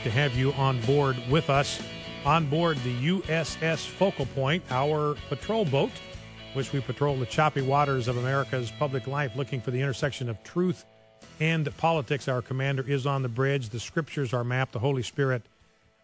to have you on board with us, on board the USS Focal Point, our patrol boat, which we patrol the choppy waters of America's public life, looking for the intersection of truth and politics. Our commander is on the bridge. The scriptures are mapped. The Holy Spirit,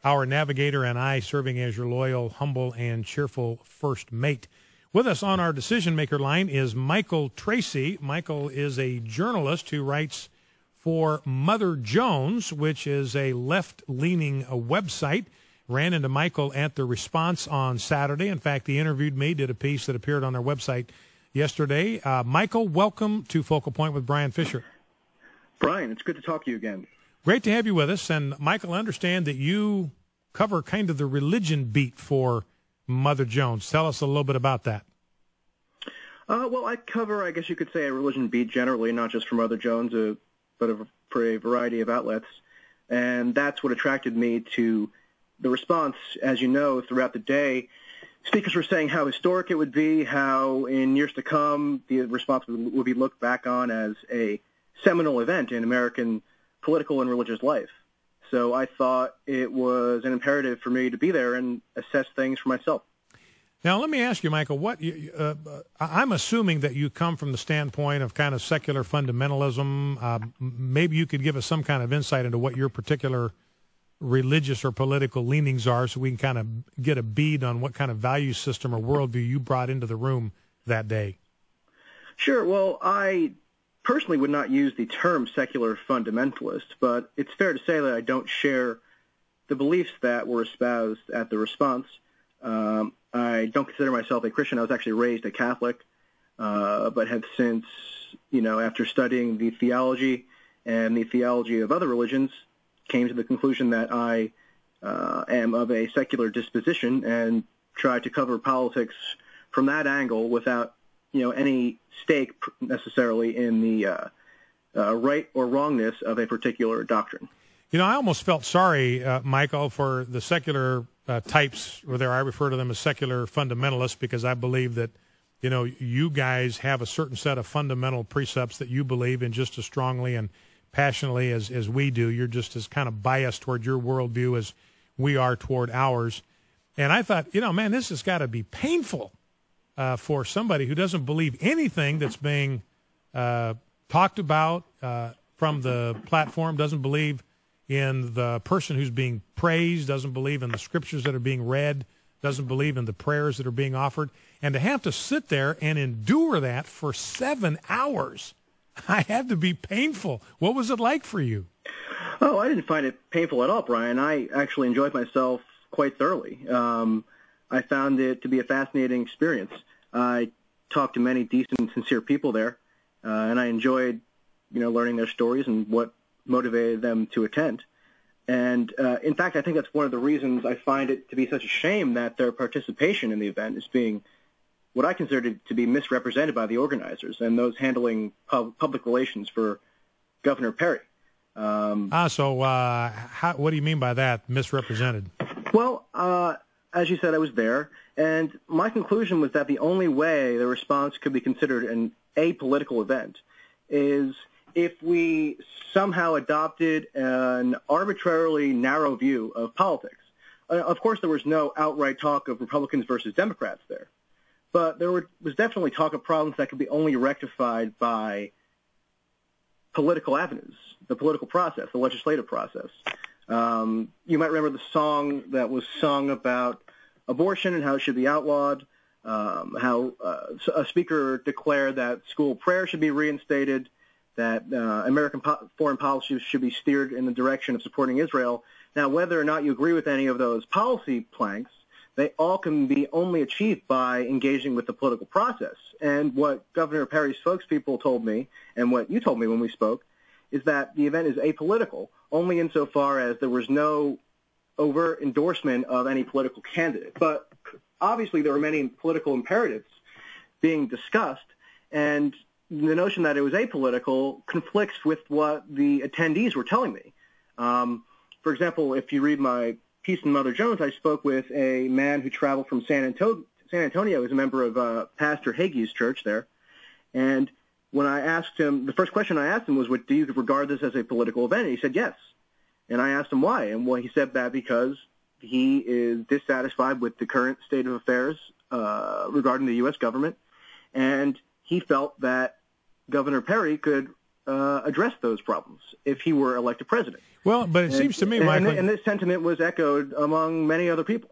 our navigator, and I serving as your loyal, humble, and cheerful first mate. With us on our decision-maker line is Michael Tracy. Michael is a journalist who writes for Mother Jones, which is a left-leaning website. Ran into Michael at the Response on Saturday. In fact, he interviewed me, did a piece that appeared on their website yesterday. Michael, welcome to Focal Point with Brian Fisher. Brian, it's good to talk to you again. Great to have you with us. And, Michael, I understand that you cover kind of the religion beat for Mother Jones. Tell us a little bit about that. Well, I cover, I guess you could say, a religion beat generally, not just for Mother Jones, but for a variety of outlets. And that's what attracted me to the Response. As you know, throughout the day, speakers were saying how historic it would be, how in years to come the Response would be looked back on as a seminal event in American political and religious life. So I thought it was an imperative for me to be there and assess things for myself. Now, let me ask you, Michael, I'm assuming that you come from the standpoint of kind of secular fundamentalism. Maybe you could give us some kind of insight into what your particular religious or political leanings are so we can kind of get a bead on what kind of value system or worldview you brought into the room that day. Sure. Well, I personally would not use the term secular fundamentalist, but it's fair to say that I don't share the beliefs that were espoused at the Response. I don't consider myself a Christian. I was actually raised a Catholic, but have since, after studying the theology and the theology of other religions, came to the conclusion that I am of a secular disposition and try to cover politics from that angle without, any stake necessarily in the right or wrongness of a particular doctrine. I almost felt sorry, Michael, for the secular types, whether I refer to them as secular fundamentalists, because I believe that, you guys have a certain set of fundamental precepts that you believe in just as strongly and passionately as we do. You're just as kind of biased toward your worldview as we are toward ours. And I thought, man, this has got to be painful for somebody who doesn't believe anything that's being talked about from the platform, doesn't believe in the person who's being praised, doesn't believe in the scriptures that are being read, doesn't believe in the prayers that are being offered. And to have to sit there and endure that for 7 hours, I had to be painful. What was it like for you? Oh, I didn't find it painful at all, Brian. I actually enjoyed myself quite thoroughly. I found it to be a fascinating experience. I talked to many decent, sincere people there, and I enjoyed, learning their stories and what motivated them to attend. And in fact, I think that's one of the reasons I find it to be such a shame that their participation in the event is being what I consider to be misrepresented by the organizers and those handling public relations for Governor Perry. What do you mean by that, misrepresented? Well, as you said, I was there, and my conclusion was that the only way the Response could be considered an apolitical event is if we somehow adopted an arbitrarily narrow view of politics. Of course, there was no outright talk of Republicans versus Democrats there, but there was definitely talk of problems that could be only rectified by political avenues, the political process, the legislative process. You might remember the song that was sung about abortion and how it should be outlawed, how a speaker declared that school prayer should be reinstated, that American foreign policy should be steered in the direction of supporting Israel. Now, whether or not you agree with any of those policy planks, they all can be only achieved by engaging with the political process. And what Governor Perry's spokespeople told me, and what you told me when we spoke, is that the event is apolitical only insofar as there was no overt endorsement of any political candidate. But obviously there were many political imperatives being discussed, and the notion that it was apolitical conflicts with what the attendees were telling me. For example, if you read my piece in Mother Jones, I spoke with a man who traveled from San Antonio as a member of Pastor Hagee's church there. And when I asked him, the first question I asked him was, do you regard this as a political event? And he said yes. And I asked him why, and well, he said that because he is dissatisfied with the current state of affairs regarding the U.S. government, and he felt that Governor Perry could address those problems if he were elected president. Well, but it seems to me, Michael, and this sentiment was echoed among many other people.